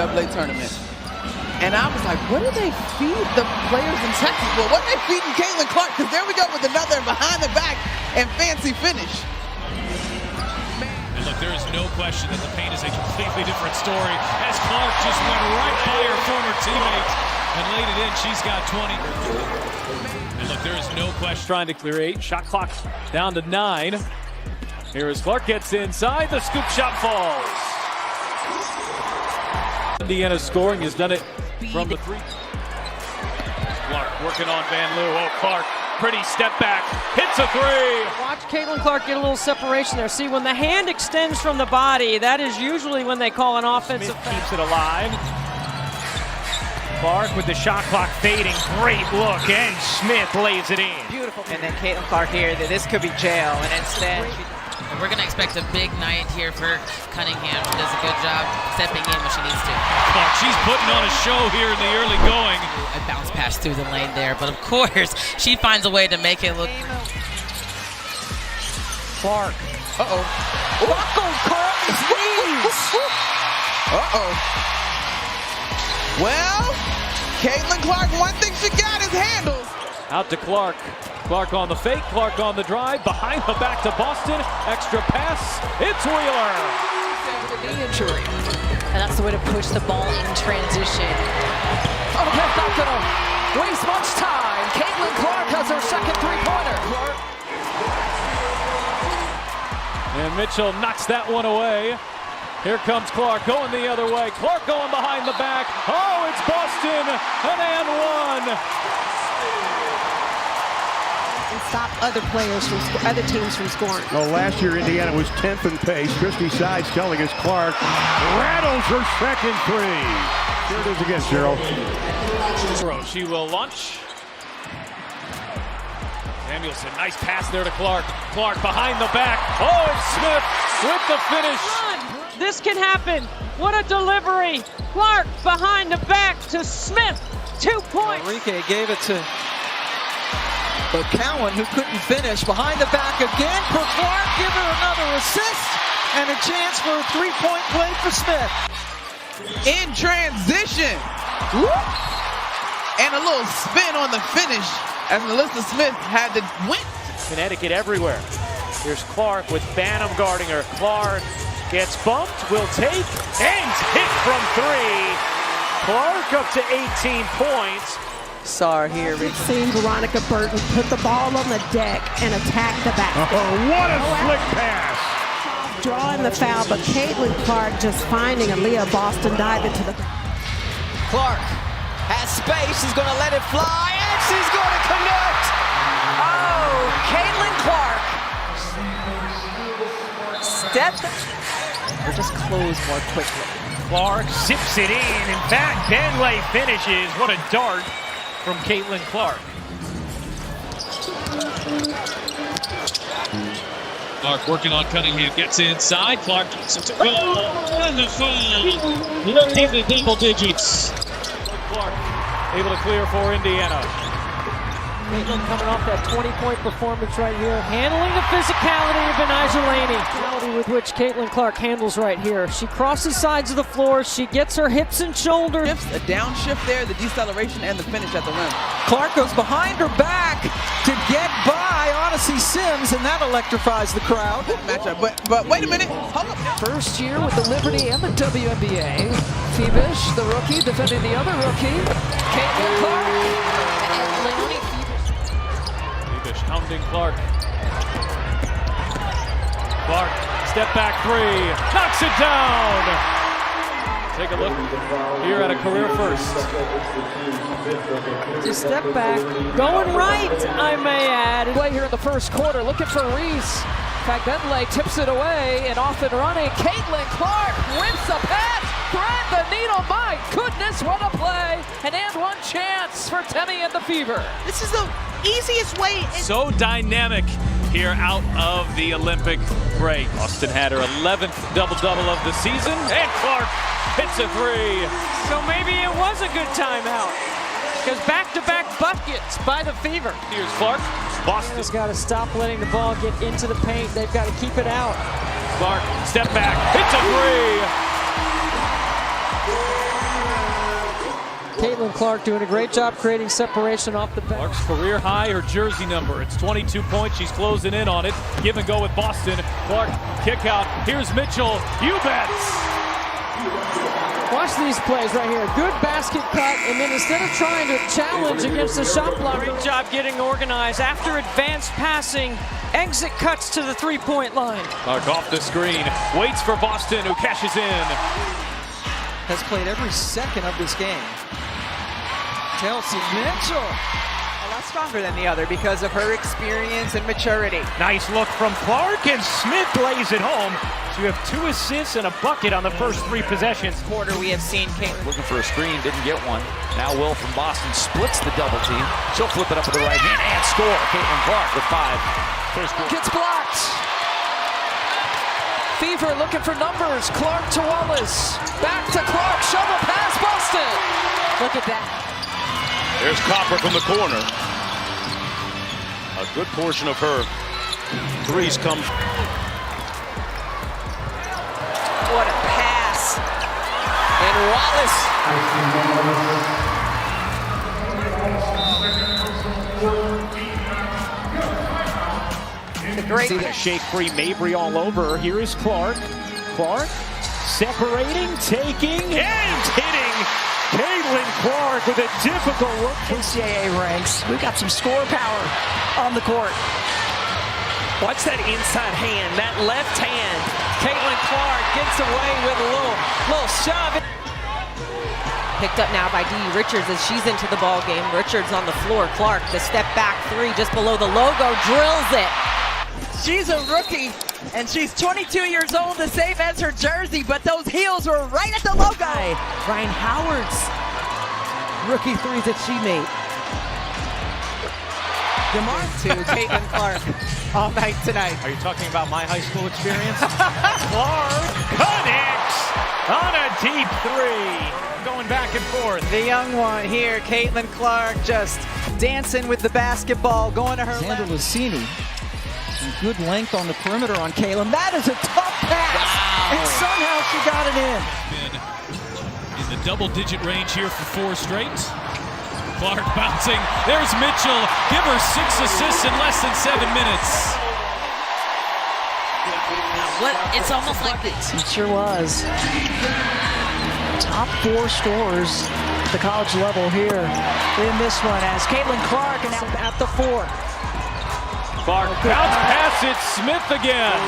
NCAA tournament. And I was like, what do they feed the players in Texas? Well, what are they feeding Caitlin Clark? Because there we go with another behind the back and fancy finish. And look, there is no question that the paint is a completely different story as Clark just went right by her former teammate and laid it in. She's got 20. And look, there is no question. Trying to clear 8. Shot clock down to 9. Here as Clark gets inside. The scoop shot falls. Indiana scoring has done it from the 3. Clark working on Van Loo. Oh, Clark, pretty step back. Hits a 3. Watch Caitlin Clark get a little separation there. See, when the hand extends from the body, that is usually when they call an offensive foul. Keeps it alive. Clark with the shot clock fading. Great look, and Smith lays it in. Beautiful. And then Caitlin Clark here, this could be jail, and instead we're going to expect a big night here for Cunningham. She does a good job stepping in when she needs to. Clark, she's putting on a show here in the early going. A bounce pass through the lane there, but of course, she finds a way to make it look. Clark. Uh-oh. Buckled Clark's knees. Uh-oh. Well, Caitlin Clark, one thing she got is handles. Out to Clark. Clark on the fake, Clark on the drive, behind the back to Boston, extra pass, it's Wheeler. Knee injury. And that's the way to push the ball in transition. Oh, that's not gonna waste much time. Caitlin Clark has her second three-pointer. And Mitchell knocks that one away. Here comes Clark going the other way. Clark going behind the back. Oh, it's Boston, an and one. And stop other players from other teams from scoring. Well, last year Indiana was 10th in pace. Christy Sides telling us Clark rattles her second 3. Here it is again, Cheryl. She will launch. Samuelson, nice pass there to Clark. Clark behind the back. Oh, it's Smith with the finish. This can happen. What a delivery. Clark behind the back to Smith. 2 points. Enrique gave it to Cowan, who couldn't finish. Behind the back again for Clark. Give her another assist and a chance for a 3-point play for Smith. In transition. Woo! And a little spin on the finish as Melissa Smith had to win. Connecticut everywhere. Here's Clark with Banham guarding her. Clark gets bumped, will take, and hit from 3. Clark up to 18 points. Saw her here. We've seen Veronica Burton put the ball on the deck and attack the basket. Oh, what a slick pass. Drawing the foul, but Caitlin Clark just finding Aaliyah Boston dive into the... Clark has space. She's going to let it fly, and she's going to connect. Oh, Caitlin Clark. Step. Or just close more quickly. Clark zips it in. In fact, Benlay finishes. What a dart from Caitlin Clark. Clark working on Cunningham, gets inside. Clark gets it to goal. And the foul. Looking at double digits. Clark able to clear for Indiana. Caitlin coming off that 20-point performance right here. Handling the physicality of Benijah Laney. Physicality with which Caitlin Clark handles right here. She crosses sides of the floor. She gets her hips and shoulders. A downshift there, the deceleration, and the finish at the rim. Clark goes behind her back to get by Odyssey Sims, and that electrifies the crowd. Matchup, but wait a minute. Hold up. First year with the Liberty and the WNBA. Phoebish, the rookie, defending the other rookie. Caitlin Clark and Leonie Phoebish hounding Clark. Clark, step back 3, knocks it down. Take a look here at a career first. to step back, going right, I may add. Play here in the first quarter, looking for Reese. In fact, Bentley tips it away and off and running. Caitlin Clark wins the pass, thread the needle. My goodness, what a play! And one chance for Temi and the Fever. This is the easiest way. So dynamic here out of the Olympic break. Austin had her 11th double-double of the season, and Clark hits a 3. So maybe it was a good timeout, because back-to-back buckets by the Fever. Here's Clark. Boston's got to stop letting the ball get into the paint. They've got to keep it out. Clark, step back, hits a 3. Caitlin Clark doing a great job creating separation off the bench. Clark's career high, her jersey number. It's 22 points. She's closing in on it. Give and go with Boston. Clark, kick out. Here's Mitchell. You bets. Watch these plays right here. Good basket cut, and then instead of trying to challenge against the shot block, great job getting organized. After advanced passing, exit cuts to the three-point line. Clark off the screen. Waits for Boston, who cashes in. Has played every second of this game. Chelsea Mitchell. A lot stronger than the other because of her experience and maturity. Nice look from Clark, and Smith lays it home. So you have 2 assists and a bucket on the first 3 possessions. Quarter we have seen Caitlin Looking for a screen, didn't get one. Now Will from Boston splits the double team. She'll flip it up with the right hand and score. Caitlin Clark with 5. First quarter. Gets blocked. Fever looking for numbers. Clark to Wallace. Back to Clark. Shovel pass, Boston. Look at that. There's Copper from the corner. A good portion of her threes come. What a pass. And Wallace. See the shake free Mabry all over. Here is Clark. Clark separating, taking, and hitting. Caitlin Clark with a difficult look. NCAA ranks. We've got some score power on the court. Watch that inside hand, that left hand. Caitlin Clark gets away with a little shove. Picked up now by Dee Richards as she's into the ball game. Richards on the floor. Clark, the step back 3 just below the logo, drills it. She's a rookie, and she's 22 years old, the same as her jersey, but those heels were right at the logo. Ryan Howard's rookie 3s that she made. DeMar to Caitlin Clark all night tonight. Are you talking about my high school experience? Clark connects on a deep 3. Going back and forth. The young one here, Caitlin Clark, just dancing with the basketball, going to her Sandra left. Lucini. Some good length on the perimeter on Caleb. That is a tough pass. Wow. And somehow she got it in. Been in the double-digit range here for 4 straight. Clark bouncing. There's Mitchell. Give her 6 assists in less than 7 minutes. It's almost like this. It sure was. Top 4 scorers at the college level here in this one as Caitlin Clark and at the 4. Clark bounce pass it. Smith again.